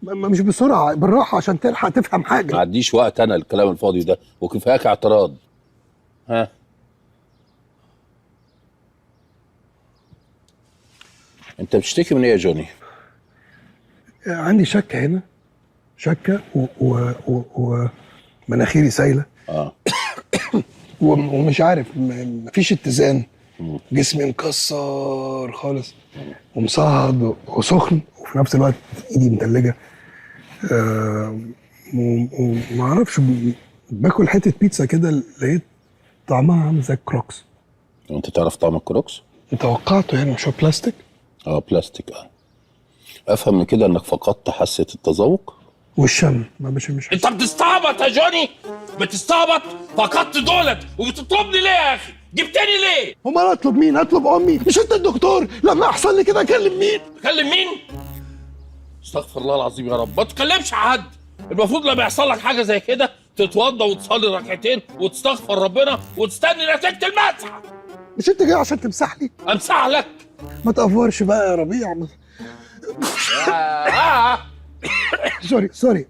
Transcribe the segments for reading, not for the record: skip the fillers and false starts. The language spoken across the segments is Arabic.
مش بسرعه، بالراحه عشان تلحق تفهم حاجه. ما عنديش وقت انا الكلام الفاضي ده، وكفاياك اعتراض. ها، انت بتشتكي من ايه يا جوني؟ عندي شكه هنا، شكه ومناخيري سايله. ومش عارف، مفيش اتزان. جسمي مكسر خالص ومصهد وسخن، وفي نفس الوقت ايدي متلجه. وما اعرفش، باكل حته بيتزا كده لقيت طعمها عامل زي الكروكس. انت تعرف طعم الكروكس؟ توقعته يعني، مش هو بلاستيك؟ بلاستيك. افهم من كده انك فقدت حاسه التذوق والشم، ما بشمش. انت بتستعبط يا جوني، بتستعبط. فقدت دولت وبتطلبني ليه يا اخي؟ جبتني ليه؟ امال اطلب مين؟ اطلب امي؟ مش انت الدكتور؟ لما يحصل لي كده اكلم مين؟ تكلم مين؟ استغفر الله العظيم يا رب، ما تكلمش حد. المفروض لما يحصل لك حاجه زي كده تتوضى وتصلي ركعتين وتستغفر ربنا وتستني نتيجه المسح. مش انت جاي عشان تمسح لي؟ امسح لك؟ ما تقفرش بقى يا ربيع. سوري.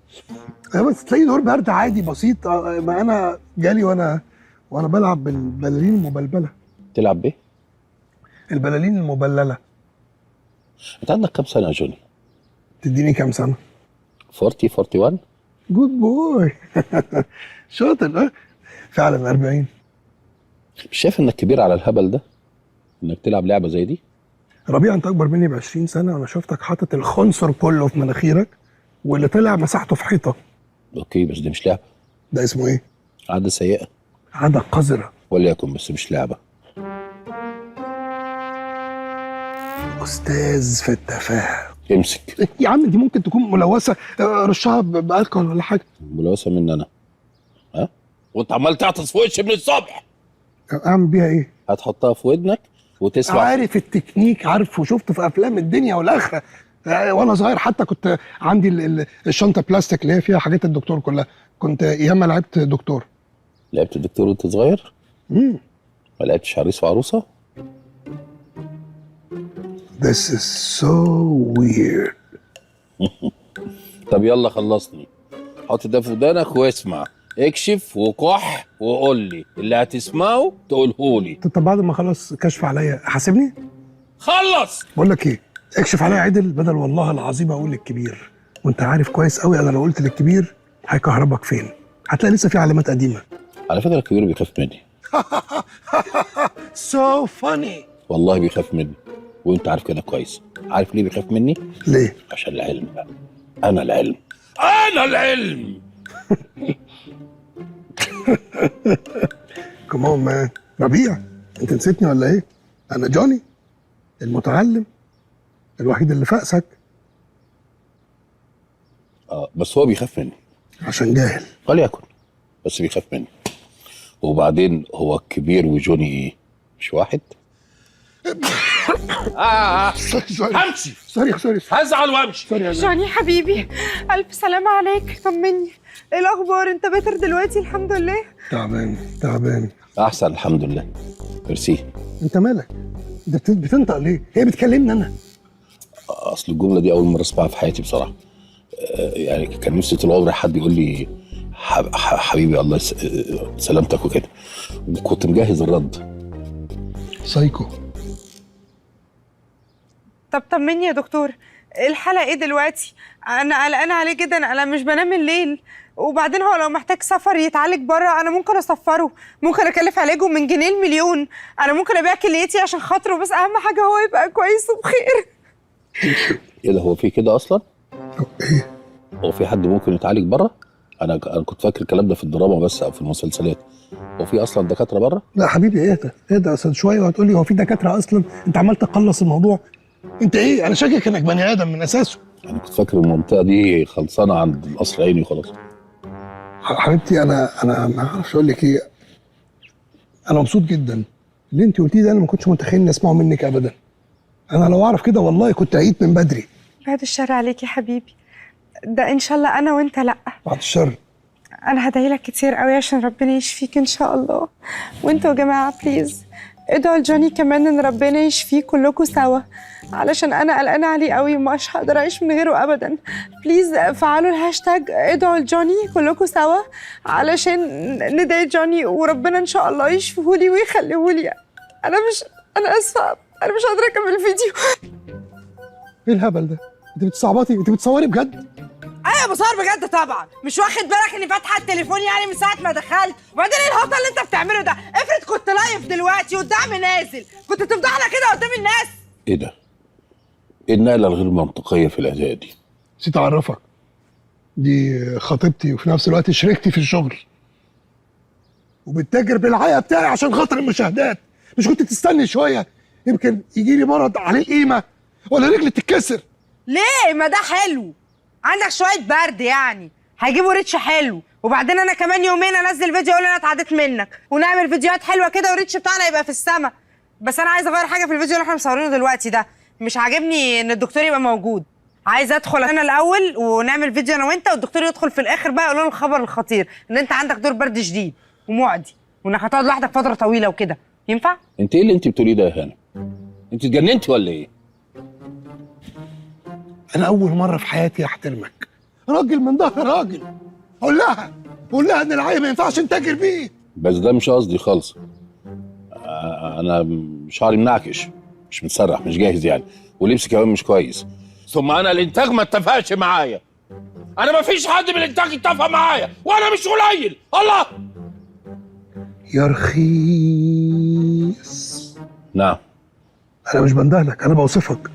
بس تلاقي دور برد عادي بسيط. ما انا جالي وانا بلعب بالبلالين المبلبله. تلعب بايه؟ البلالين المبلله. انت عندك كام سنه يا جوني؟ تديني كام سنه؟ 41. جود بوي. شاطر. فعلا 40. مش شايف انك كبير على الهبل ده انك تلعب لعبه زي دي؟ ربيع، انت اكبر مني ب 20 سنه، وانا شفتك حاطط الخنصر كله في مناخيرك واللي طلع مساحته في حيطه. اوكي، بس دي مش لعبه. ده اسمه ايه؟ عاده سيئه. عاده قذره. وليكن، بس مش لعبه. استاذ في التفاهه. امسك يا عم، دي ممكن تكون ملوثه، رشها بالكحول ولا حاجه. ملوثه مني انا؟ وانت عمال تعطس في وشي من الصبح. اعمل بيها ايه؟ هتحطها في ودنك وتسمع. عارف التكنيك، عارفه وشفته في افلام الدنيا والاخره. وانا صغير حتى كنت عندي الشنطه بلاستيك اللي هي فيها حاجات الدكتور كلها. كنت ياما لعبت دكتور. لعبت دكتور وانت صغير؟ ما لعبتش عريس وعروسه؟ This is so weird. طب يلا خلصني. حط ده في ودانك واسمع، اكشف وكح وقول لي اللي هتسمعه تقوله لي. طب بعد ما اخلص كشف عليا حاسبني؟ خلص. بقول لك ايه، اكشف عليا عدل بدل والله العظيم اقول للكبير. وانت عارف كويس قوي انا لو قلت للكبير هيكهربك فين. هتلاقي لسه في علامات قديمه. على فكره الكبير بيخاف مني. so funny. والله بيخاف مني، وانت عارف كده كويس. عارف ليه بيخاف مني؟ ليه؟ عشان العلم بقى. انا العلم. انا العلم. كمان مان. ربيع، انت نسيتني ولا ايه؟ انا جوني المتعلم الوحيد اللي فاقسك. بس هو بيخاف مني عشان جاهل. وليكن، بس بيخاف مني. وبعدين هو الكبير وجوني ايه؟ مش واحد؟ همشي. سوري. هزعل وامشي. سوري يا جوني حبيبي، ألف سلامة عليك. طمني، إيه الأخبار؟ أنت بتر دلوقتي؟ الحمد لله. تعبان. احسن الحمد لله. ميرسي. انت مالك؟ انت بتنطق ليه؟ هي بتكلمني انا. اصل الجمله دي اول مره اسمعها في حياتي بصراحه. يعني كان نفسي طول عمري حد يقول لي حبيبي الله سلامتك وكده، وكنت مجهز الرد. سايكو. طب طمني يا دكتور، الحالة إيه دلوقتي؟ أنا قلقانة عليه جدا، أنا مش بنام الليل. وبعدين هو لو محتاج سفر يتعالج بره أنا ممكن أسفره، ممكن أكلف علاجه من جنيه المليون. أنا ممكن أبيع كليتي عشان خاطره، بس أهم حاجة هو يبقى كويس وبخير. ايه ده؟ هو في كده اصلا؟ ايه؟ هو في حد ممكن يتعالج بره؟ انا كنت فاكر الكلام ده في الدراما بس او في المسلسلات. هو في اصلا دكاتره بره؟ لا حبيبي، اهدى اصل شويه وهتقول لي هو في دكاتره اصلا. انت عمال تقلص الموضوع. انت ايه؟ انا شاكك انك بني ادم من اساسه. انا كنت فاكر المنطقه دي خلصانه عند القصر العيني وخلاص. حبيبتي، انا ما اعرفش اقول لك ايه. انا مبسوط جدا. اللي انت قلتيه ده انا ما كنتش متخيل اني اسمعه منك ابدا. انا لو اعرف كده والله كنت عيت من بدري. بعد الشر عليك يا حبيبي، ده إن شاء الله أنا وأنت. لأ، بعد الشر. أنا هدعيلك كتير قوي عشان ربنا يشفيك إن شاء الله. وأنتوا يا جماعة بليز ادعوا لجوني كمان ان ربنا يشفيه كلكم سوا، علشان انا قلقانه عليه قوي ومش هقدر اعيش من غيره ابدا. بليز فعلوا الهاشتاج ادعوا لجوني كلكم سوا علشان ندعي جوني وربنا ان شاء الله يشفيهولي ويخليهولي. انا اسفه، انا مش قادره اكمل الفيديو. ايه الهبل ده؟ انت بتصعبطي؟ انت بتصوري بجد؟ ايوه بصور بجد طبعا. مش واخد بالك اني فاتحه التليفون يعني من ساعه ما دخلت؟ وبعدين ايه الهطل اللي انت بتعمله ده؟ افرض كنت لايف دلوقتي والدعم نازل، كنت تفضحنا كده قدام الناس. ايه ده؟ ايه النقله الغير منطقيه في الاداء دي؟ نسيت اعرفك، دي خطيبتي وفي نفس الوقت شريكتي في الشغل، وبتتاجر بالعيا بتاعي عشان خاطر المشاهدات. مش كنت تستني شويه يمكن يجي لي مرض عليه القيمه ولا رجلي تتكسر؟ ليه؟ ما ده حلو، عندك شويه برد يعني، هيجيبوا ريتش حلو. وبعدين انا كمان يومين انزل فيديو اقول انا اتعديت منك، ونعمل فيديوهات حلوه كده والريتش بتاعنا يبقى في السما. بس انا عايزه اغير حاجه في الفيديو اللي احنا مصورينه دلوقتي ده. مش عاجبني ان الدكتور يبقى موجود. عايزه ادخل انا الاول ونعمل فيديو انا وانت، والدكتور يدخل في الاخر بقى يقول لنا الخبر الخطير ان انت عندك دور برد شديد ومعدي وانك هتقعد لوحدك فتره طويله وكده. ينفع؟ انت ايه اللي انت بتقوليه ده يا هانم؟ انت اتجننتي ولا ايه؟ انا اول مره في حياتي احترمك، راجل من ظهر راجل. قول لها ان العيا ما ينفعش نتاجر بيه. بس ده مش قصدي خالص. انا شعري منعكش، مش متسرح، مش جاهز يعني، ولبسي كمان مش كويس. ثم انا الانتاج ما اتفقش معايا. انا ما فيش حد من الانتاج اتفق معايا وانا مش قليل. الله يا رخيص. نعم. انا مش بندهلك، انا بوصفك.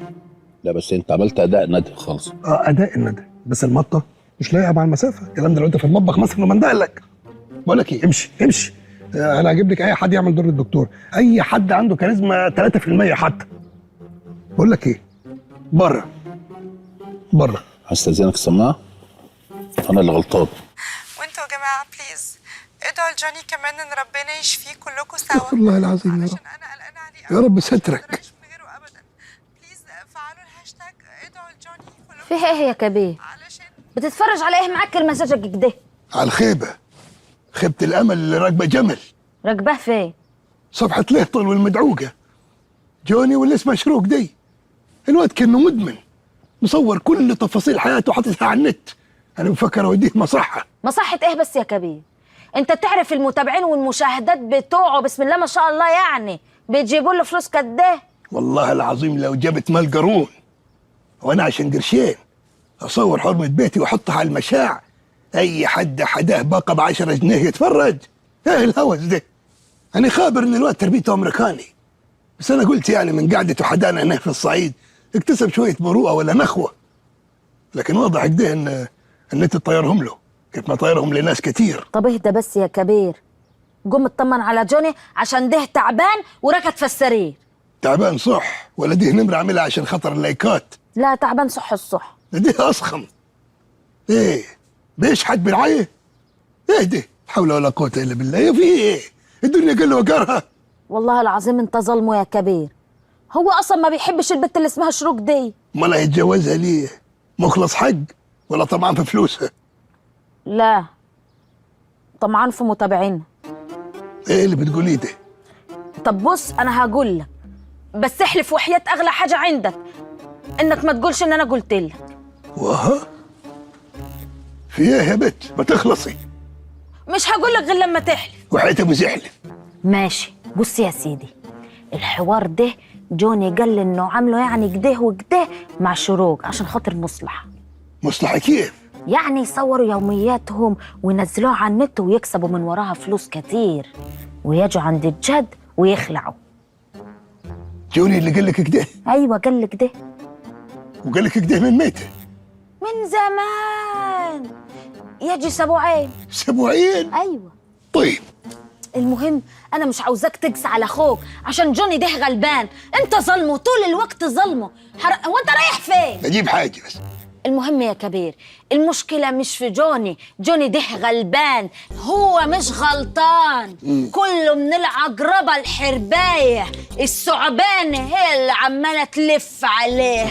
لا بس انت عملت اداء نادر خالص. اداء الندى، بس المطه مش لايقه مع المسافه. الكلام ده لو انت في المطبخ مثلا وبندهلك. بقول لك ايه، امشي. انا هجيب لك اي حد يعمل دور الدكتور، اي حد عنده كاريزما 3% حتى. بقول لك ايه، بره. هستأذنك السماعه، انا اللي غلطان. وانتوا يا جماعه بليز ادعوا لجوني كمان ان ربنا يشفيه كلكم سوا. استغفر الله العظيم يا رب. عشان انا قلقانه عليه يا رب سترك. من غيره ابدا. بليز فعلوا الهاشتاج ادعوا لجوني كلكم فيها ايه يا كبير؟ علشان بتتفرج على ايه معكر مساجك كده؟ على خيبه الامل اللي راكبه جمل. راكباه فين؟ صفحه لهطل والمدعوقه. جوني واللي اسمه شروق دي، الواد كانه مدمن، مصور كل تفاصيل حياته حاططها على النت. انا بفكر اوديه مصحه. مصحة ايه بس يا كبير؟ انت تعرف المتابعين والمشاهدات بتوعه بسم الله ما شاء الله يعني بيجيبوا له فلوس قد ايه؟ والله العظيم لو جبت مال قارون وانا عشان قرشين اصور حرمه بيتي واحطها على المشاع، اي حد حداه باقه ب10 جنيه يتفرج. ايه الهوس ده؟ انا خابر ان الواد تربيته امريكاني، بس انا قلت يعني من قعدته حدانا هنا في الصعيد اكتسب شويه مروءه ولا نخوه. لكن واضح كده ان النت طيرهم له كيف ما طيرهم لناس كتير. طب اهدى بس يا كبير، قوم اطمن على جوني عشان ده تعبان وركض في السرير. تعبان صح ولا دي نمره عاملها عشان خاطر اللايكات؟ لا تعبان صح الصح. دي اصخم. ايه بيشحت بالعيه؟ ايه ده؟ حول ولا قوه الا بالله. يا في ايه؟ الدنيا قل وقرها. والله العظيم انت ظلمه يا كبير، هو اصلا ما بيحبش البت اللي اسمها شروق دي. امال هيتجوزها ليه؟ مخلص حق ولا طمعان في فلوسها؟ لا طمعان في متابعينها. ايه اللي بتقوليه ده؟ طب بص انا هقول لك، بس احلف وحياة اغلى حاجه عندك انك ما تقولش ان انا قلت لك. وها في ايه يا بت؟ ما تخلصي. مش هقول لك غير لما تحلف. وحياة ابو زحلف. ماشي بص يا سيدي، الحوار ده جوني قال لي انه عامله يعني كده وكده مع شروق عشان خاطر مصلحه. مصلحه كيف؟ يعني يصوروا يومياتهم وينزلوها على النت ويكسبوا من وراها فلوس كتير ويجوا عند الجد ويخلعوا. جوني اللي قال لك كده؟ ايوه قال لك ده. وقال لك كده من ميته؟ من زمان يجي اسبوعين. اسبوعين؟ ايوه. طيب المهم انا مش عاوزاك تقسى على اخوك عشان جوني ده غلبان، انت ظلمه طول الوقت ظلمه. هو انت رايح فين؟ اجيب حاجه بس. المهم يا كبير، المشكلة مش في جوني ده غلبان، هو مش غلطان. كله من العقربة الحرباية الثعبانة هي اللي عمالة تلف عليه.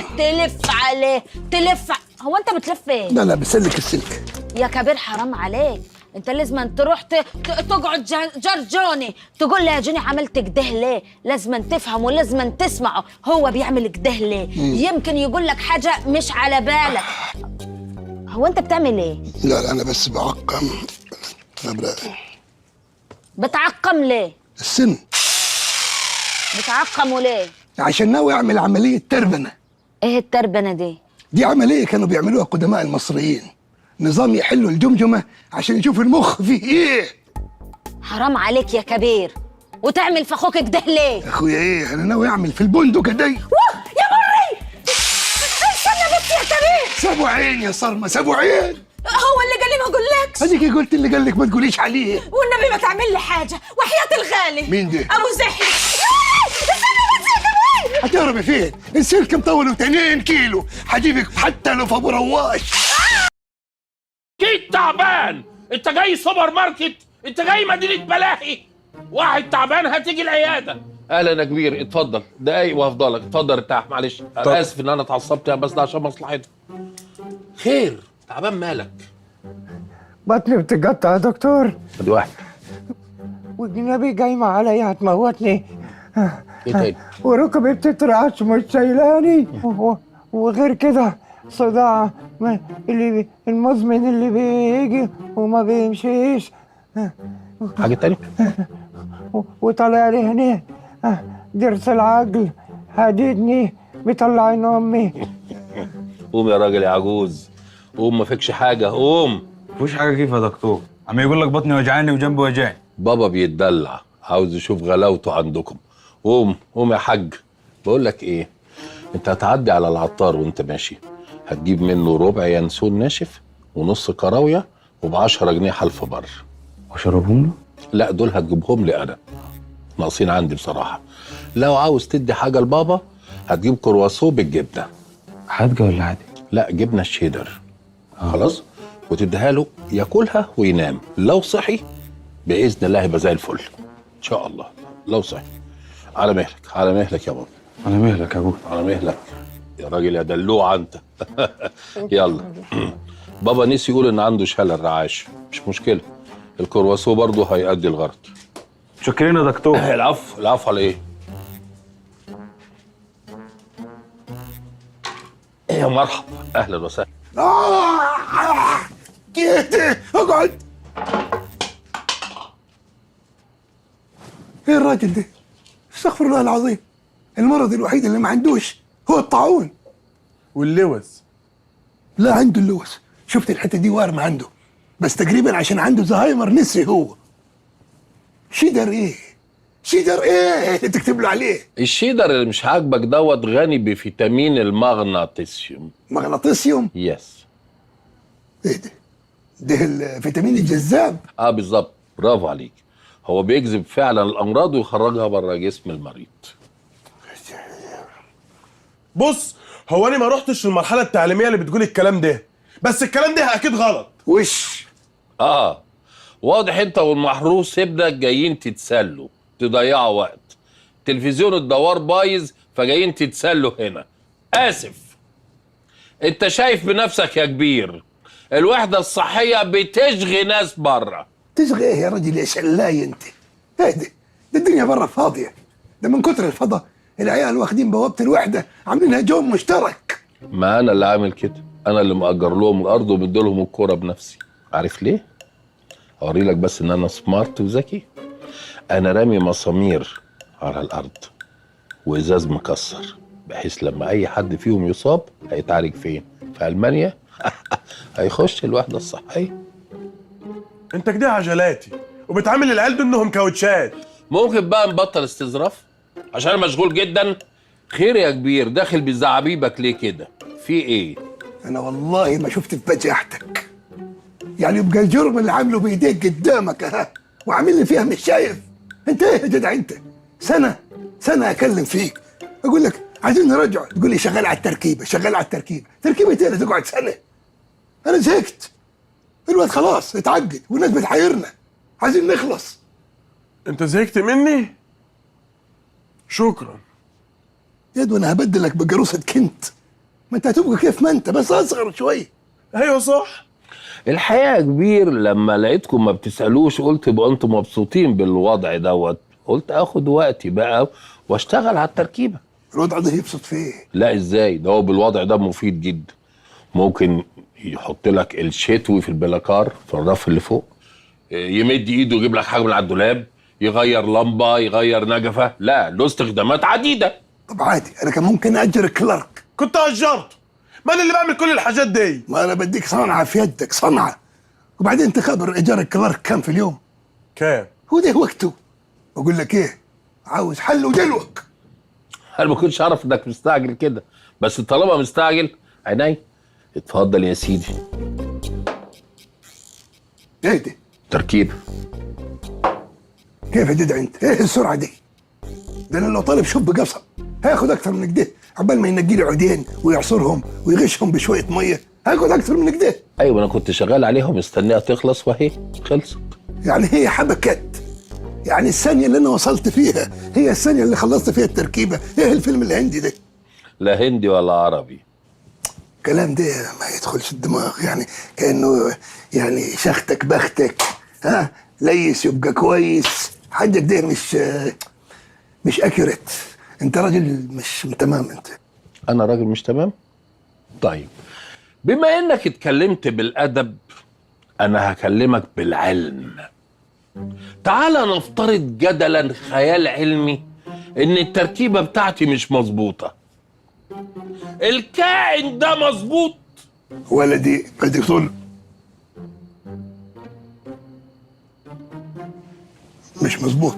هو انت بتلف ايه؟ لا بسلك السلك. يا كبير حرام عليك، انت لازم تروح تقعد جار جوني، تقول له يا جوني عملت كده ليه؟ لازم تفهم ولازم تسمعه هو بيعمل كده ليه. يمكن يقول لك حاجه مش على بالك. هو انت بتعمل ايه؟ لا انا بس بعقم. بتعقم ليه؟ السن. بتعقمه ليه؟ عشان ناوي اعمل عمليه تربنه. ايه التربنه دي؟ دي عمليه كانوا بيعملوها قدماء المصريين، نظام يحلوا الجمجمه عشان يشوفوا المخ فيه ايه. حرام عليك يا كبير، وتعمل في اخوك كده ليه؟ اخويا ايه؟ انا ناوي اعمل في البندقه دي. يا مري استنى بس يا كبير. سابوا عين يا صرمه، سابوا عين. هو اللي قال لي ما اقولكش. اديكي قلت اللي قال لك ما تقوليش عليه. والنبي ما تعمل لي حاجه وحياه الغالي. مين ده؟ ابو زحي. استنى بس يا كبير. هتهربي فين؟ السلك مطول 2 كيلو، هجيبك حتى لو في ابو رواش. جيت تعبان، انت جاي سوبر ماركت، انت جاي مدينه ملاهي. واحد تعبان هتيجي العياده. اهلا يا كبير، اتفضل دقايق وافضلك. اتفضل ارتاح. معلش انا اسف ان انا اتعصبت، بس ده عشان مصلحتك. خير، تعبان مالك؟ بطني بتقطع يا دكتور، ادي واحد. والنبي جايمة عليا هتموتني. ايه تاني؟ وركبي بتترعش مش شايلاني، وغير كده صداع المزمن اللي بيجي وما بيمشيش. حاجه تاني؟ وطالع لي هنا ضرس العقل هددني بيطلع عين امي. قوم يا راجل يا عجوز، قوم، ما فيكش حاجه، قوم. مفيش حاجه كيف يا دكتور، عم يقول لك بطني وجعاني وجنبي وجعني. بابا بيتدلع، عاوز يشوف غلاوته عندكم. قوم قوم يا حاج. بقول لك ايه، انت هتعدي على العطار وانت ماشي، هتجيب منه ربع ينسون ناشف ونص كراويه وب10 جنيه حلف بر. واشربهم له؟ لا دول هتجيبهم لي انا، ناقصين عندي بصراحه. لو عاوز تدي حاجه لبابا هتجيب كرواسون بالجبنه. حادقه ولا عادي؟ لا جبنه الشيدر. خلاص، وتديها له ياكلها وينام. لو صحي باذن الله يبقى زي الفل ان شاء الله. لو صحي. على مهلك، على مهلك يا بابا. على مهلك يا ابوي. على مهلك يا راجل يا دلوع انت. يلا. بابا نسي يقول ان عنده شلل رعاش، مش مشكله، الكرواسون برضه هيأدي الغرض. متشكرين يا دكتور. العفو، العفو على ايه؟ يا مرحبا، اهلا وسهلا. جيت اقعد. ايه الراجل ده؟ استغفر الله العظيم، المرض الوحيد اللي ما عندوش هو الطاعون. واللوز؟ لا عنده اللوز، شفت الحته دي وارمه عنده، بس تقريبا عشان عنده زهايمر نسي هو. شيدر ايه؟ شيدر ايه اللي تكتب له عليه؟ الشيدر اللي مش عاجبك دوت غني بفيتامين المغناطيسيوم. مغناطيسيوم؟ يس. ايه ده؟ ده الفيتامين الجذاب. بالظبط، برافو عليك. هو بيجذب فعلا الامراض ويخرجها بره جسم المريض. بص، هو انا ما رحتش المرحله التعليميه اللي بتقول الكلام ده، بس الكلام ده اكيد غلط. وش؟ واضح انت والمحروس ابنك جايين تتسلوا، تضيعوا وقت. تلفزيون الدوار بايظ فجايين تتسلوا هنا. اسف. انت شايف بنفسك يا كبير، الوحده الصحيه بتشغي ناس بره. تشغي ايه يا راجل يا شلاي انت؟ ايه ده؟ ده الدنيا بره فاضيه، ده من كتر الفضا العيال واخدين بوابه الوحده عاملينها جوم مشترك. ما انا اللي عامل كده، انا اللي مأجر لهم الارض ومدي لهم الكوره بنفسي. عارف ليه؟ اوري لك بس ان انا سمارت وذكي. انا رامي مسامير على الارض وازاز مكسر، بحيث لما اي حد فيهم يصاب هيتعالج فين؟ في المانيا. هيخش الوحده الصحيه. انت كده عجلاتي وبتعامل العيال دول انهم كاوتشات. ممكن بقى نبطل استظراف عشان انا مشغول جدا؟ خير يا كبير، داخل بزعبيبك ليه كده؟ في ايه؟ انا والله ما شفت في بجاحتك، يعني يبقى الجرم اللي عامله بايديك قدامك اها وعامل لي فيها مش شايف. انت ايه يا جدع انت؟ سنه اكلم فيك اقول لك عايزين نرجع، تقول لي شغال على التركيبه، شغال على التركيبه. تركيبه ايه اللي تقعد سنه؟ انا زهقت، الواد خلاص اتعقد والناس بتحيرنا، عايزين نخلص. انت زهقت مني؟ شكرا. يد وانا هبدلك بجروسه كنت، ما انت هتبقى كيف ما انت بس اصغر شويه. ايوه صح، الحقيقه يا كبير لما لقيتكم ما بتسالوش قلت يبقى انتم مبسوطين بالوضع دوت، قلت اخد وقتي بقى واشتغل على التركيبه. الوضع ده يبسط فيه. لا ازاي، ده هو بالوضع ده مفيد جدا. ممكن يحط لك الشتوي في البلاكار في الرف اللي فوق، يمد ايده يجيب لك حاجه من على الدولاب، يغير لمبه، يغير نجفه، لا له استخدامات عديده. طب عادي، انا كان ممكن اجر كلارك. كنت اجرته، ما انا اللي بعمل كل الحاجات دي. ما انا بديك صنعه في يدك، صنعه. وبعدين انت خبر ايجار الكلارك كام في اليوم؟ كام؟ هو ده وقته. بقول لك ايه، عاوز حل ودلوك. انا ما كنتش اعرف انك مستعجل كده، بس طالما مستعجل عيني. اتفضل يا سيدي. ايه ده؟ تركيب. كيف يا جدع انت؟ ايه السرعه دي؟ ده انا لو طالب شوب قصب هاخد اكتر من كده، عقبال ما ينقي لي عودين ويعصرهم ويغشهم بشويه ميه، هاخد اكتر من كده. ايوه انا كنت شغال عليهم مستنيها تخلص وهي خلصت. يعني هي حبكت، يعني الثانيه اللي انا وصلت فيها هي الثانيه اللي خلصت فيها التركيبه. ايه الفيلم الهندي ده؟ لا هندي ولا عربي. الكلام ده ما يدخلش الدماغ، يعني كانه يعني شختك بختك، ها ليس يبقى كويس. حاجك ده مش اكيوريت. انت راجل مش تمام. انت انا راجل مش تمام. طيب بما انك اتكلمت بالادب انا هكلمك بالعلم. تعال نفترض جدلا خيال علمي ان التركيبه بتاعتي مش مظبوطه، الكائن ده مظبوط. ولدي دكتور مش مظبوط.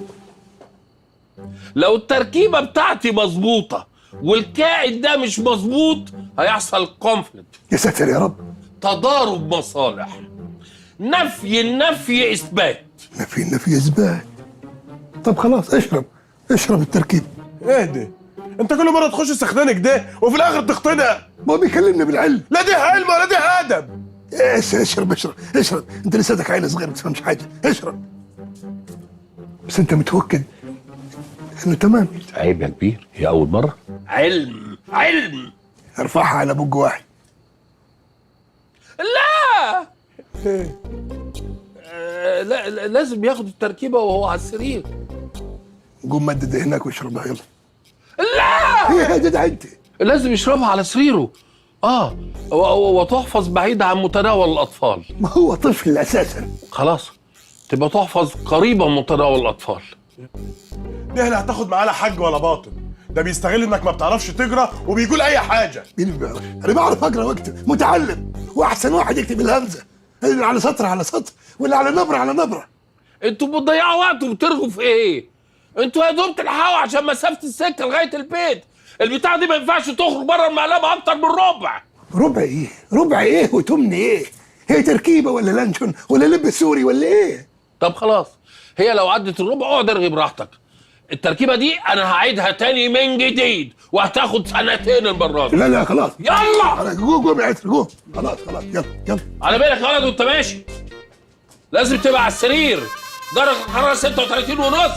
لو التركيبه بتاعتي مظبوطه والكائن ده مش مظبوط هيحصل كونفليكت، يا ساتر يا رب. تضارب مصالح، نفي النفي اثبات. نفي اثبات. طب خلاص اشرب التركيب. ايه ده؟ انت كل مره تخش سخنانك ده وفي الاخر تقتنع. ما بيكلمني بالعلم. لا ده علم ولا ده ادب. اشرب. انت لساتك عيل صغير ما تفهمش حاجه. اشرب بس انت متوكد انه تمام؟ عيب يا كبير، هي اول مره. علم. ارفعها على بق واحد. لا لا لازم ياخد التركيبه وهو على السرير. قوم مدد هناك واشربها يلا. لا ايه يا جدع انت؟ لازم يشربها على سريره. وتحفظ بعيد عن متناول الاطفال. ما هو طفل اساسا. خلاص تبقى تحفظ قريبا من متناول الاطفال. ده لا هتاخد معاه لا حج ولا باطل، ده بيستغل انك ما بتعرفش تقرا وبيقول اي حاجه. مين اللي بيعرف؟ انا بعرف اقرا واكتب، متعلم، واحسن واحد يكتب الهمزه اللي على سطر على سطر واللي على نبره على نبره. انتوا بتضيعوا وقت وبترغوا في ايه؟ انتوا يا دوب تلحقوا عشان مسافه السكه لغايه البيت. البتاع دي ما ينفعش تخرج بره المقلبه اكتر من ربع. ربع ايه وتمن ايه؟ هي تركيبه ولا لانشون ولا لب سوري ولا ايه؟ طب خلاص، هي لو عدت الربع اقعد ارغي براحتك. التركيبه دي انا هعيدها تاني من جديد وهتاخد سنتين المره دي. لا خلاص. يلا قوم يا عتر قوم. خلاص يلا. على بالك يا ولد وانت ماشي، لازم تبقى على السرير. درجه الحراره 36 ونص.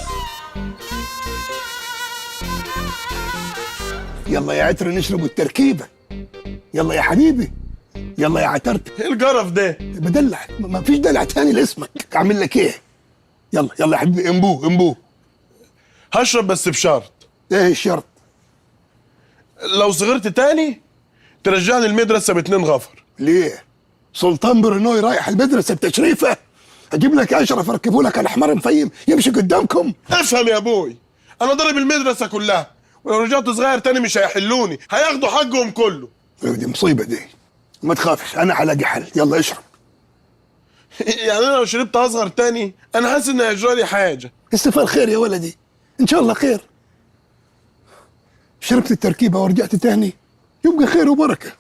يلا يا عتر نشرب التركيبه. يلا يا حبيبي. يلا يا عترت. ايه القرف ده؟ بدلع، ما فيش دلع تاني لاسمك. اعمل لك ايه؟ يلا يا حبيبي. انبوه. هشرب بس بشرط. ايه الشرط؟ لو صغرت تاني ترجعني المدرسه ب2 غفر. ليه؟ سلطان برنوي رايح المدرسه بتشريفه؟ اجيب لك اشرف اركبه لك على حمار مفيم يمشي قدامكم؟ افهم يا ابوي، انا ضارب المدرسه كلها، ولو رجعت صغير تاني مش هيحلوني، هياخدوا حقهم كله. دي مصيبه دي. ما تخافش انا هلاقي حل. يلا اشرب. يعني انا لو شربت اصغر تاني انا حاسس ان هيجرى لي حاجه. استفاد خير يا ولدي، ان شاء الله خير. شربت التركيبه ورجعت تاني يبقى خير وبركه،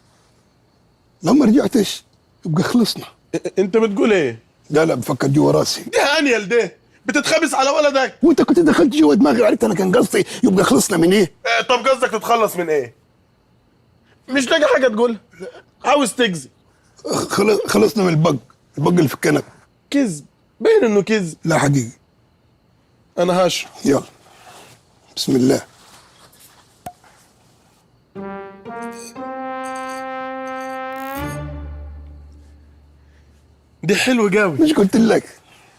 لو ما رجعتش يبقى خلصنا. انت بتقول ايه؟ لا بفكر جوا راسي. ده انيل ده بتتخبس على ولدك. وانت كنت دخلت جوا دماغي وعرفت انا كان قصدي يبقى خلصنا من ايه؟ طب قصدك تتخلص من ايه؟ مش لاقي حاجه تقولها، عاوز تكذب. خلصنا من البق اللي في الكنب. كذب، باين انه كذب. لا حقيقي. انا هشرب. يلا بسم الله. ده حلو قوي. مش قلت لك؟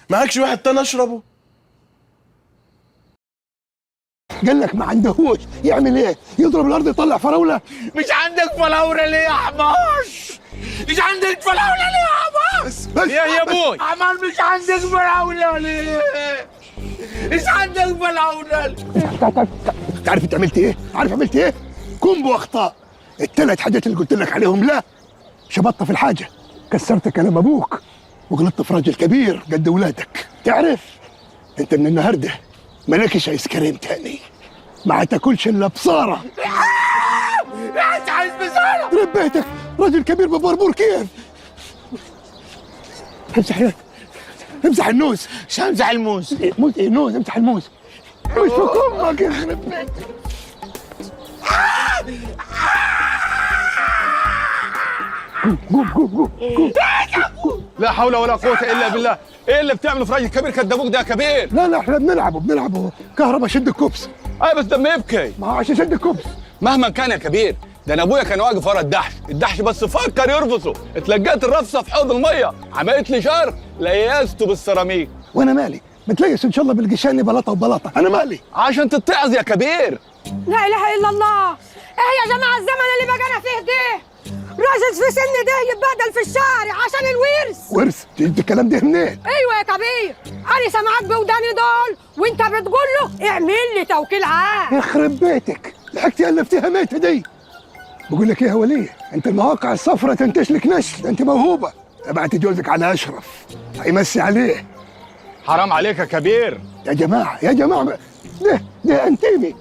معكش واحد تاني اشربه؟ قال لك ما عندهوش، يعمل ايه؟ يضرب الارض يطلع فراوله؟ مش عندك فلاوره ليه يا حماش؟ مش عندك فلاوله ليه يا حماش؟ بس يا ابوي عمال مش عندك فلاوله ليه؟ مش عندك فلاوله ليه؟ انت عارف انت عملت ايه؟ عارف عملت ايه؟ كومبو اخطاء. الثلاث حاجات اللي قلت لك عليهم لا. شبطت في الحاجه، كسرت كلام ابوك، وغلطت في راجل كبير قد ولادك. تعرف انت من النهارده مالكش ايس كريم تاني، ما هتاكلش الا بصاره. انت عايز بصاره؟ يخرب بيتك، راجل كبير ببربور كيف؟ امسح النوز. مش همسح الموز. موز ايه نوز؟ امسح الموز. مش في كمك يخرب بيتك. قوم. لا حول ولا قوه الا بالله. ايه اللي بتعمله في راجل كبير كدابوك ده يا كبير؟ لا احنا بنلعبه كهرباء شد الكوبس. اي بس دم يبكي. ما هو عشان شد الكوبس. مهما كان يا كبير، ده انا ابويا كان واقف ورا الدحش بس فكر يرفصه، اتلقيت الرفصه في حوض الميه، عملت لي شر ليسته بالسيراميك. وانا مالي؟ بتليس ان شاء الله بالقشاني بلاطه، انا مالي؟ عشان تتعظ يا كبير. لا اله الا الله. ايه يا جماعه الزمن اللي بقانا فيه ده؟ راجل في سن ده يتبهدل في الشارع عشان الورث. ورث؟ انت الكلام ده منين؟ ايوه يا كبير، انا سامعاك بوداني دول وانت بتقول له اعمل لي توكيل عام. يخرب بيتك، الحكتي الفتيها ميته دي. بقول لك ايه يا وليه، انت المواقع الصفراء تنتش لك نشل، انت موهوبه. ابعت جوزك على اشرف هيمسي عليه. حرام عليك يا كبير. يا جماعه ده انتيمي.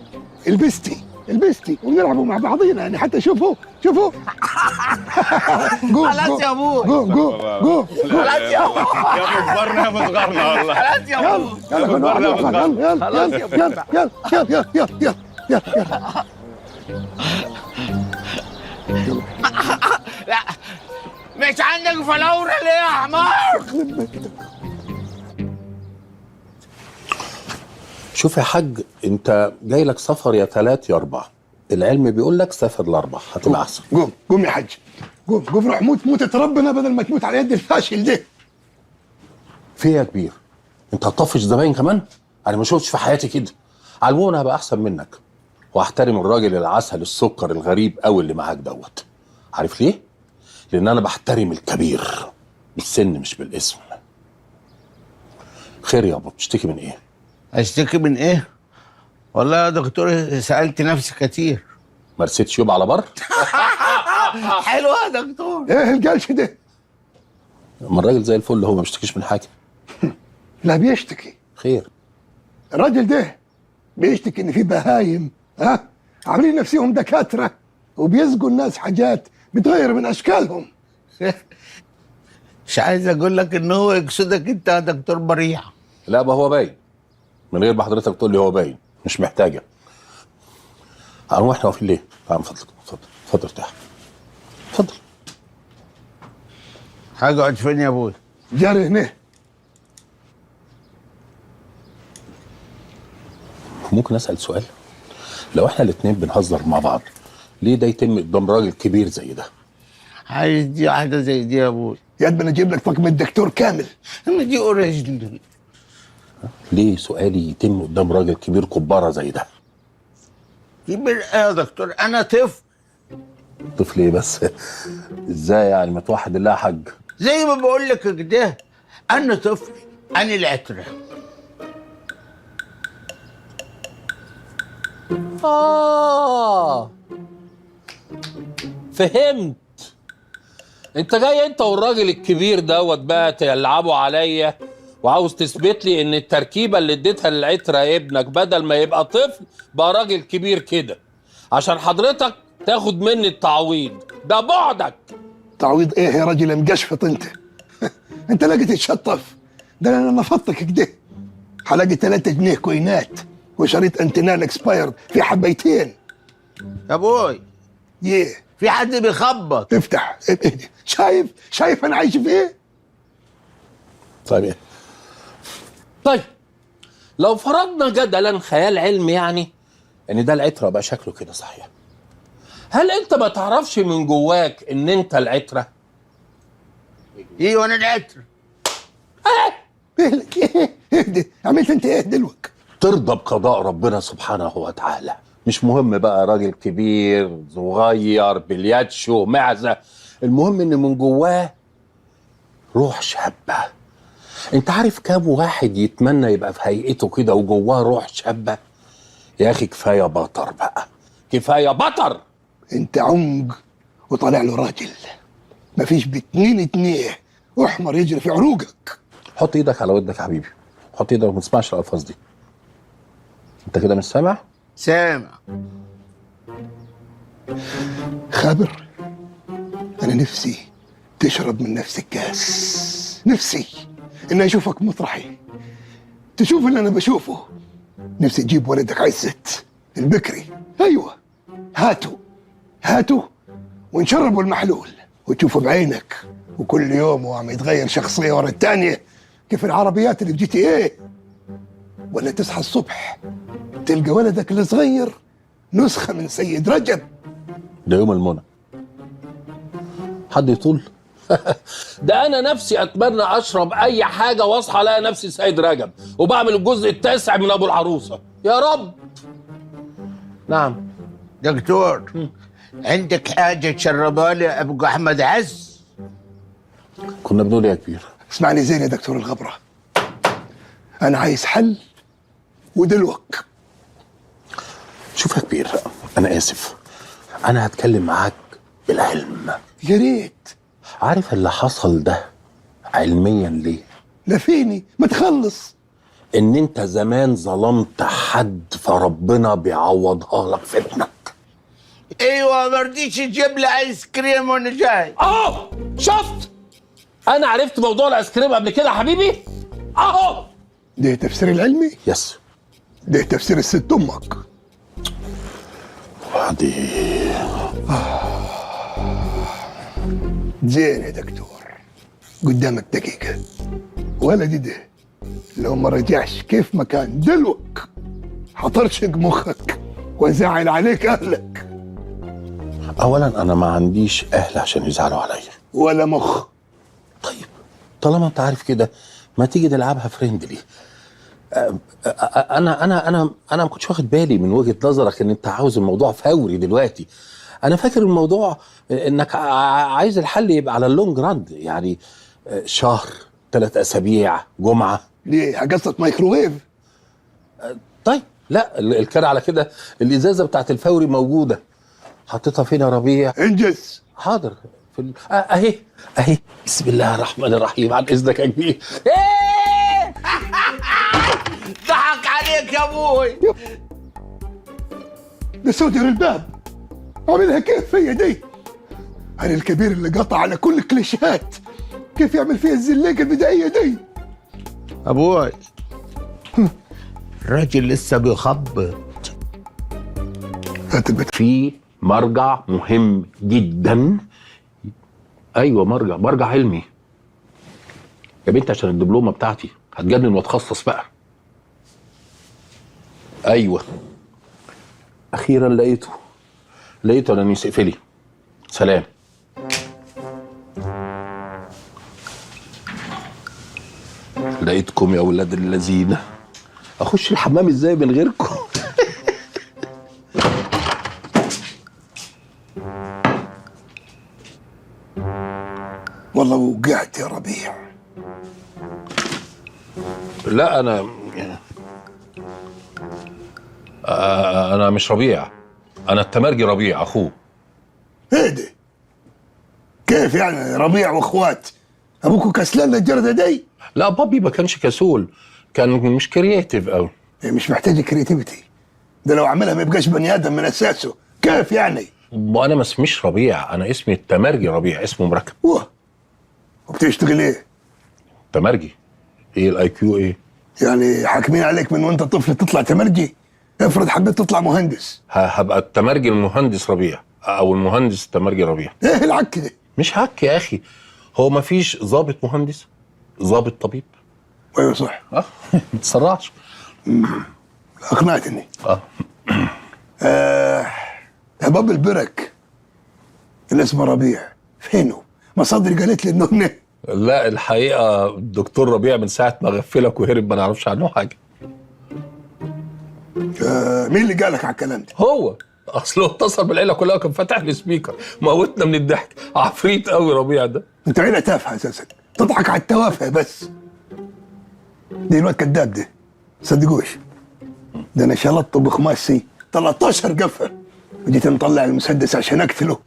البستي ونلعبوا مع بعضينا يعني، حتى شوفوا خلاص يا ابوي. جو خلاص يا ابوي. يا مصغرنا والله. خلاص يا ابوي. يلا لا مش عندك فلاوره ليه يا حمار؟ شوف يا حاج، انت جاي لك سفر يا 3 يا 4. العلم بيقول لك سافر ل4 هتبقى احسن. قوم يا حاج، قوم روح موتة ربنا بدل ما تموت على يد الفاشل ده. في يا كبير، انت هتطفش زباين كمان؟ انا ما شفتش في حياتي كده. على العموم انا هبقى احسن منك، واحترم الراجل العسل السكر الغريب قوي اللي معاك دوت. عارف ليه؟ لان انا بحترم الكبير بالسن مش بالاسم. خير يابا، بتشتكي من ايه؟ اشتكي من ايه؟ والله يا دكتور سالت نفسي كتير. ما رسيتش يبقى على بر؟ حلو يا دكتور. ايه الجلش ده؟ اما الراجل زي الفل هو ما بيشتكيش من حاجه. لا بيشتكي. خير؟ الراجل ده بيشتكي ان في بهايم عاملين نفسهم دكاتره وبيسقوا الناس حاجات بتغير من اشكالهم. مش عايز اقول لك ان هو يقصدك انت يا دكتور بريع. لا ما هو باين، من غير ما حضرتك تقول لي هو باين، مش محتاجه. هو احنا واقفين ليه؟ تعال من فضلك، اتفضل ارتاح. اتفضل. هقعد فين يا ابوي؟ جاري هنا. ممكن اسال سؤال؟ لو احنا الاتنين بنهزر مع بعض، ليه ده يتم قدام راجل كبير زي ده؟ عايز دي واحده زي دي يا ابوي. يا قد ما اجيب لك طقم الدكتور كامل. اما دي اوريجينال. ليه سؤالي يتم قدام راجل كبير كبارة زي ده؟ كبير ايه يا دكتور؟ انا طفل. طفل ايه بس؟ ازاي يعني؟ ما توحد الله يا حاج. زي ما بقول لك كده، انا طفل، انا العتره. فهمت. انت جاي انت والراجل الكبير دوت بقى تلعبوا عليا، وعاوز تثبت لي ان التركيبه اللي اديتها للعتره ابنك بدل ما يبقى طفل بقى راجل كبير كده، عشان حضرتك تاخد مني التعويض ده. بعدك. تعويض ايه يا راجل مقشفط انت؟ انت لاقي تتشطف؟ ده انا نفضتك كده. هلاقي 3 جنيه كوينات وشريط انتنال اكسبايرد في حبيتين. يا ابوي يه في حد بيخبط. افتح. شايف انا عايش في ايه؟ طيب ايه؟ طيب لو فرضنا جدلا خيال علمي يعني ان ده العترة بقى شكله كده صحيح، هل انت ما تعرفش من جواك ان انت العترة؟ ايه وانا العتر؟ اهدي، عملت انت ايه دلوقتي؟ ترضى بقضاء ربنا سبحانه وتعالى. مش مهم بقى راجل كبير صغير بلياتشو معزة، المهم ان من جواه روح شابة. انت عارف كام واحد يتمنى يبقى في هيئته كده وجواه روح شابة؟ يا اخي كفاية بطر بقى، كفاية بطر. انت عمق وطالع له راجل، مفيش ب2 احمر يجري في عروقك. حط ايدك على ودك يا حبيبي، حط ايدك وما تسمعش الالفاظ دي. انت كده مش سامع؟ سامع. خابر، انا نفسي تشرب من نفس الكاس، نفسي اني اشوفك مطرحي، تشوف اللي انا بشوفه. نفسي تجيب ولدك عزت البكري، ايوه هاتوا ونشربوا المحلول وتشوفه بعينك، وكل يوم هو عم يتغير شخصيه ورا الثانيه، كيف العربيات اللي في GTA. ولا تصحى الصبح تلقى ولدك الصغير نسخه من سيد رجب. ده يوم المنى. حد يطول؟ ده انا نفسي اتمنى اشرب اي حاجه واصحى الاقي نفسي سيد رجب وبعمل الجزء التاسع من ابو العروسه. يا رب. نعم دكتور، عندك حاجة تشربها لي أبو أحمد عز؟ كنا بنقول يا كبير. اسمعني زين يا دكتور الغبرة، أنا عايز حل ودلوك. شوف يا كبير، أنا آسف، أنا هتكلم معاك بالعلم. يا ريت. عارف اللي حصل ده علميا ليه؟ لا فيني ما تخلص. إن أنت زمان ظلمت حد فربنا بيعوضها لك في ابنك. أيوة، ما رضيتش تجيب لي آيس كريم وأنا جاي. أهو شفت؟ أنا عرفت موضوع الآيس كريم قبل كده يا حبيبي. أهو ده تفسير العلمي؟ يس. ده تفسير الست أمك. وبعدين زين يا دكتور، قدامك دقيقة. ولدي ده لو ما رجعش كيف ما كان دلوك حطرشق مخك وزعل عليك أهلك. أولا أنا ما عنديش أهل عشان يزعلوا عليا ولا مخ. طيب طالما أنت عارف كده ما تيجي نلعبها فريندلي. أنا ما كنتش واخد بالي من وجهة نظرك إن أنت عاوز الموضوع فوري دلوقتي. أنا فاكر الموضوع إنك عايز الحل يبقى على اللونج راند، يعني شهر 3 أسابيع جمعة. ليه قصة مايكروويف؟ طيب لا الكلام على كده. الإزازة بتاعت الفوري موجودة، حطيتها فين يا ربيع؟ انجز. حاضر. في اهي بسم الله الرحمن الرحيم. عن اذنك يا كبير. ضحك عليك يا ابوي. ده سودر الباب عملها كيف هي دي؟ انا الكبير اللي قطع على كل كليشات، كيف يعمل فيها الزلاقه البدائيه دي؟ ابوي الراجل لسه بيخبط. هات البت. في مرجع مهم جدا. ايوه مرجع علمي يا بنت، عشان الدبلومه بتاعتي هتجنن واتخصص بقى. ايوه اخيرا لقيته انا نسي. اقفلي. سلام. لقيتكم يا ولاد الذين. اخش الحمام ازاي من غيركم؟ والله وقعت يا ربيع. لا انا مش ربيع، انا التمرجي ربيع اخوه. هيدي كيف يعني ربيع واخوات؟ ابوكوا كسلان الجرده دي؟ لا بابي ما كانش كسول، كان مش كرياتيف قوي. مش محتاج كرياتيفيتي، ده لو عملها ما يبقاش بني ادم من اساسه. كيف يعني؟ وانا ما اسميش ربيع، انا اسمي التمرجي ربيع، اسمه مركب. وبتشتغل ايه؟ تمرجي. ايه الاي كيو ايه؟ يعني حاكمين عليك من وانت طفل تطلع تمرجي؟ افرض حبيت تطلع مهندس. هبقى التمرجي المهندس ربيع او المهندس التمرجي ربيع. ايه العك ده؟ مش عك يا اخي، هو ما فيش ضابط مهندس ضابط طبيب. ايوه صح. ما تسرعش. اقنعتني. باب البرك اللي اسمه ربيع فينه؟ مصادري قالت لي انه هنا. لا الحقيقه الدكتور ربيع من ساعه ما غفلك وهرب ما نعرفش عنه حاجه. مين اللي قالك على الكلام ده؟ هو اصله اتصل بالعيله كلها وكان فاتح السبيكر، موتنا من الضحك. عفريت قوي ربيع ده. انت عيله تافهه اساسا، تضحك على التوافه بس. ده الواد كذاب ده، صدقوش. ده انا شلطته بخماسي 13 قفه وجيت مطلع المسدس عشان اقتله.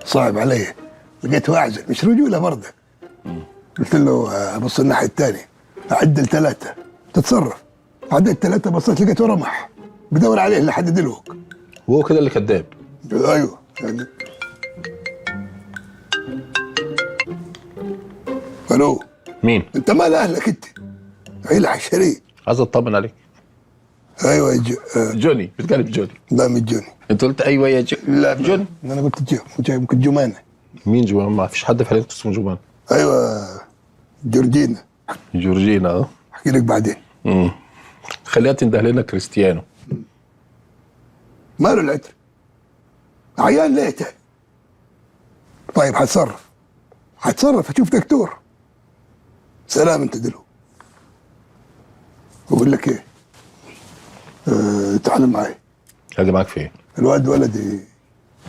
صعب علي، لقيته اعزل، مش رجوله برضه. قلت له ابص الناحيه الثانيه، اعدل 3 تتصرف. عديت 3 بصيت لقيته رمح، بدور عليه لحد دلوقتي. وهو كده اللي كذاب. ايوه يعني. الو، مين؟ انت مال اهلك انت؟ عيله عشريه. عايز اطمن عليك. ايوه جوني، بتكلم جوني. لا مش جوني. انت قلت ايوه يا لا جوني. انا قلت ممكن جمانه. مين جمانه؟ ما فيش حد في عيلتك اسمه جمانه. ايوه جورجينا. جورجينا اه. احكي لك بعدين. خليها تنده لنا كريستيانو. ماله العتر؟ عيان ليته. طيب هتصرف اشوف دكتور. سلام انت دلو. بقول لك ايه؟ تعال معي. اجي معاك فين؟ الواد ولدي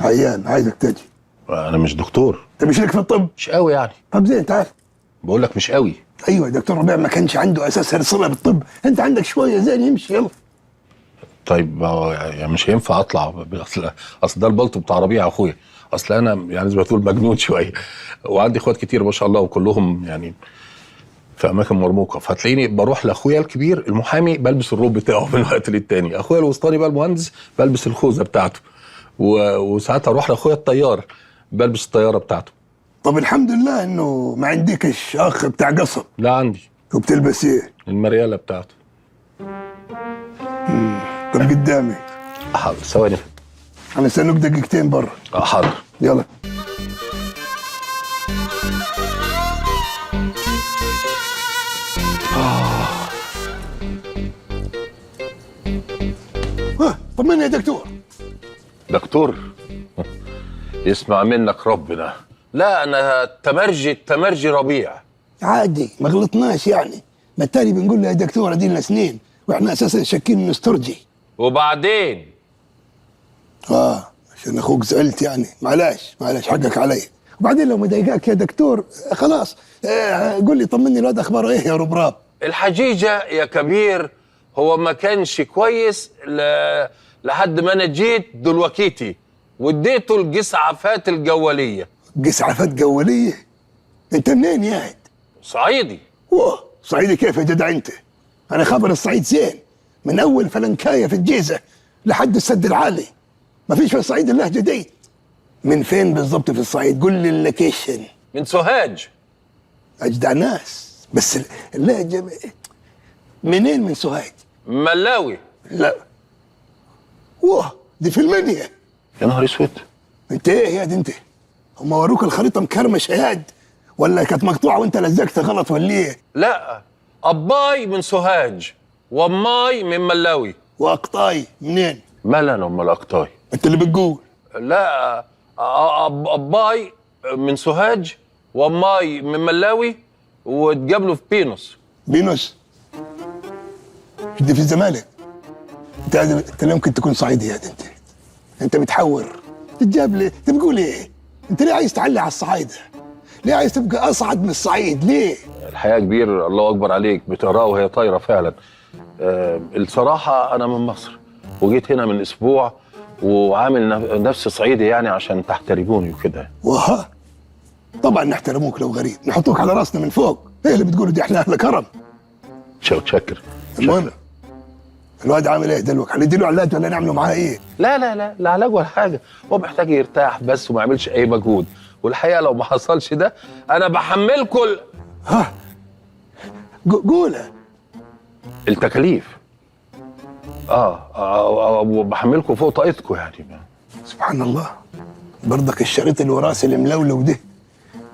عيان، عايزك تجي. انا مش دكتور. انت مش لك في الطب؟ مش قوي يعني. طب زين تعال. بقول لك مش قوي. ايوه دكتور ربيع ما كانش عنده اساس صله بالطب، انت عندك شويه زين يمشي. يلا. طيب يعني مش هينفع اطلع، اصل ده البلطو بتاع ربيع اخويا. اصل انا يعني زي ما تقول مجنون شويه، وعندي اخوات كتير ما شاء الله وكلهم يعني في اماكن مرموقه، فهتلاقيني بروح لاخويا الكبير المحامي بلبس الروب بتاعه من وقت للتاني، اخويا الوسطاني بقى المهندس بلبس الخوذه بتاعته، وساعات اروح لاخويا الطيار بلبس الطياره بتاعته. طب الحمد لله انه ما عندكش اخ بتاع قصب. لا عندي. وبتلبس ايه؟ المرياله بتاعته. طب قدامي. حاضر ثواني. انا استنوك دقيقتين بره. حاضر. يلا. طمني يا دكتور. دكتور يسمع منك ربنا. لا انا تمرجي ربيع. عادي ما غلطناش يعني، ما التالي بنقول له يا دكتور ادينا سنين واحنا اساسا شاكين انه استرجي. وبعدين عشان اخوك زعلت يعني، معلش حقك علي. وبعدين لو مضايقاك يا دكتور خلاص قول لي طمني الواد اخباره ايه يا ربراب. الحجيجه يا كبير هو ما كانش كويس لحد ما انا جيت دلوقتي واديته الجسعفات الجواليه. جسعفات جواليه؟ انت منين يا عاد؟ صعيدي. صعيدي كيف يا جدع انت؟ انا خبر الصعيد زين، من اول فلنكايه في الجيزه لحد السد العالي. ما فيش في الصعيد اللهجه دي. من فين بالضبط في الصعيد؟ قول لي اللوكيشن. من سوهاج. اجدع ناس، بس اللهجه منين من سوهاج؟ ملاوي. لا دي في المنيا. يا نهار اسود. انت ايه يا دي انت؟ هم وروك الخريطه مكرمشه ياد ولا كانت مقطوعه وانت لزقت غلط ولا ايه؟ لا اباي من سوهاج واماي من ملاوي. واقطاي منين؟ مالا انا امال اقطاي؟ انت اللي بتقول. لا اباي من سوهاج واماي من ملاوي واتقابلوا في بينوس دي في الزمالك. انت لا يمكن تكون صعيدي يا دي انت بتحور تتجاب لي. انت بتقول ايه؟ انت ليه عايز تعلي على الصعايده؟ ليه عايز تبقى اصعد من الصعيد؟ ليه؟ الحقيقه كبير الله اكبر عليك بتقراها وهي طايره فعلا. الصراحه انا من مصر وجيت هنا من اسبوع وعامل نفسي صعيدي يعني عشان تحترموني وكده. طبعا نحترموك لو غريب، نحطوك على راسنا من فوق. ايه اللي بتقوله دي؟ احنا اهل كرم. شكر. المهم الواد عامل ايه دلوقتي؟ هنديله علاج ولا نعمله معاه ايه؟ لا علاج ولا حاجه، هو محتاج يرتاح بس وما يعملش اي مجهود، والحقيقه لو ما حصلش ده انا بحملكم قولها. التكاليف. وبحملكم فوق طاقتكم يعني. سبحان الله، برضك الشريط الوراثي اللي ملولو ده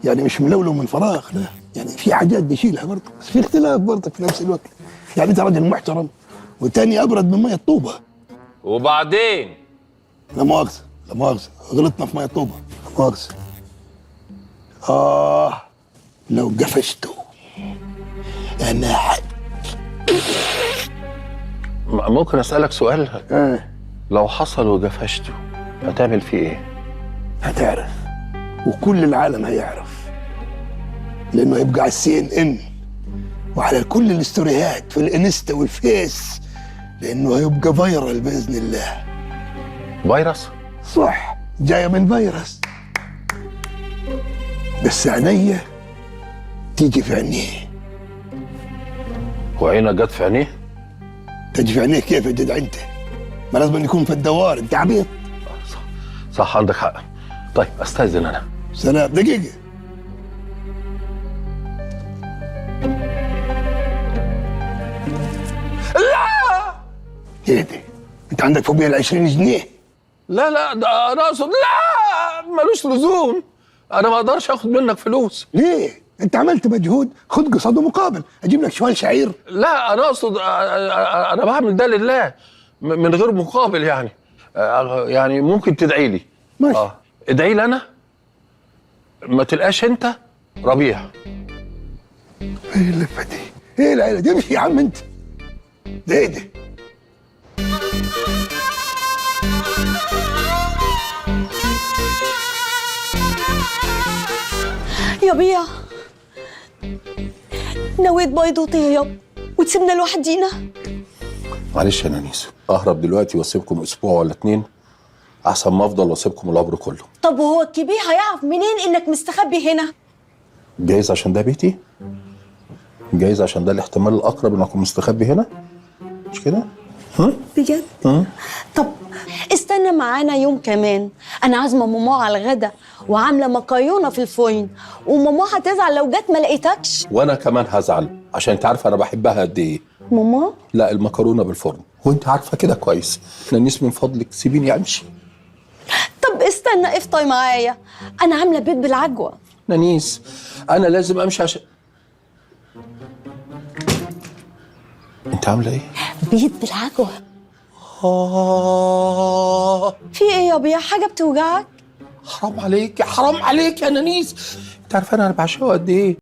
يعني مش ملولو من فراغ، لا يعني في حاجات بيشيلها برضك، بس في اختلاف برضك في نفس الوقت. يعني انت راجل محترم والتاني ابرد من ميه الطوبه. وبعدين لا مؤاخذه غلطنا في ميه الطوبه. لا مؤاخذه. لو قفشته انا ممكن اسالك سؤال؟ لو حصل وقفشته هتعمل فيه ايه؟ هتعرف، وكل العالم هيعرف، لانه هيبقى على CNN وعلى كل الاستوريات في الانستا والفيس، لانه هيبقى فايرال باذن الله. فيروس؟ صح، جايه من فيروس، بس عينيا تيجي في عينيه. وعينك جت في عينيه؟ تجي في عينيه كيف يا جدع انت؟ ما لازم يكون في الدوار، انت عبيط. صح عندك حق. طيب استاذن انا. سلام. دقيقه، لا ايه دي؟ انت عندك فوبيا ال 20 جنيه؟ لا ده انا اقصد لا، ملوش لزوم. انا ما اقدرش اخد منك فلوس. ليه؟ انت عملت مجهود، خد قصاده مقابل، اجيب لك شوال شعير. لا انا اقصد انا بعمل ده لله من غير مقابل يعني. يعني ممكن تدعي لي. ماشي. ادعي لي انا، ما تلقاش انت ربيع. ايه اللفه دي؟ ايه العيله دي؟ امشي يا عم انت. ده ايه ده؟ يا بيا نويت بيض وطيب وتسيبنا لوحدينا؟ معلش يا نانيس، اهرب دلوقتي واسيبكم اسبوع ولا 2 احسن ما افضل واسيبكم العمر كله. طب وهو الكبير هيعرف منين انك مستخبي هنا؟ جايز عشان ده بيتي، جايز عشان ده الاحتمال الاقرب ان اكون مستخبي هنا، مش كده؟ بجد؟ طب استنى معانا يوم كمان، انا عازمه ماما على الغدا وعامله مكرونه في الفرن، وماما هتزعل لو جت ما لقيتكش. وانا كمان هزعل عشان انت عارفه انا بحبها قد ايه. ماما؟ لا المكرونه بالفرن، وانت عارفه كده كويس. نانيس من فضلك سيبيني امشي. طب استنى افطر معايا، انا عامله بيض بالعجوه. نانيس انا لازم امشي عشان انت عامله ايه؟ بيض بالعجوه. في ايه يا بيا؟ حاجه بتوجعك؟ حرام عليك، حرام عليك يا نانيس، انت عارفه انا بعشقه قد ايه.